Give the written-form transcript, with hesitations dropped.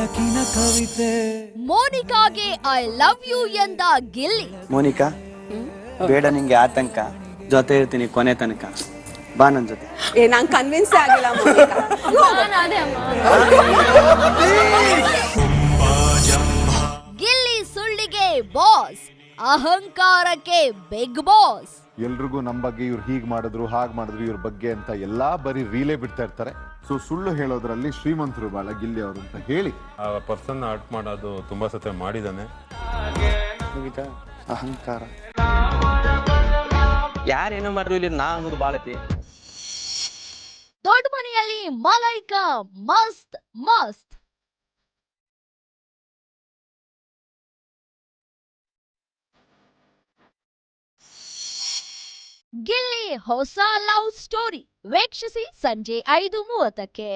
ಬೆಳಕಿನ ಕವಿತೆ. ಮೋನಿಕಾಗೆ I love you ಎಂದ ಗಿಲ್ಲಿ. ಮೋನಿಕಾ ಬೇಡ ನಿಂಗೆ ಆತಂಕ, ಜೊತೆ ಇರ್ತೀನಿ ಕೊನೆ ತನಕ, ಬಾ ನನ್ ಜೊತೆ. ನಂಗೆ ಕನ್ವಿನ್ಸ್ ಆಗಿಲ್ಲ ಮೋನಿಕಾ. ಗಿಲ್ಲಿ ಸುಳ್ಳಿಗೆ ಬಾಸ್, ಅಹಂಕಾರಕ್ಕೆ ಬಿಗ್ ಬಾಸ್. ಎಲ್ರಿಗೂ ನಮ್ಮ ಬಗ್ಗೆ ಇವ್ರು ಹೀಗ್ ಮಾಡಿದ್ರು ಹಾಗೆ ಮಾಡಿದ್ರು ಇವ್ರ ಬಗ್ಗೆ ಅಂತ ಎಲ್ಲಾ ಬರೀ ರೀಲೇ ಬಿಡ್ತಾ ಇರ್ತಾರೆ. ಸೊ ಸುಳ್ಳು ಹೇಳೋದ್ರಲ್ಲಿ ಶ್ರೀಮಂತರು ಬಾಳ ಗಿಲ್ಲಿ ಅವರು ಅಂತ ಹೇಳಿ ಆ ಪರ್ಸನ್ ಹರ್ಟ್ ಮಾಡೋದು ತುಂಬಾ ಸತಿ ಮಾಡಿದಾನೆ. ಅಹಂಕಾರ ಯಾರೇನೋ ಮಾಡಿದ್ರು ಇಲ್ಲಿ ನಾ ಅನ್ನೋದು ಬಾಳತಿ. ದೊಡ್ಡ ಮನೆಯಲ್ಲಿ ಮಲೈಕಾ ಮಸ್ತ್ ಮಸ್ತ್. ಗಿಲ್ಲಿ ಹೊಸ ಲವ್ ಸ್ಟೋರಿ ವೀಕ್ಷಿಸಿ ಸಂಜೆ 5:30ಕ್ಕೆ.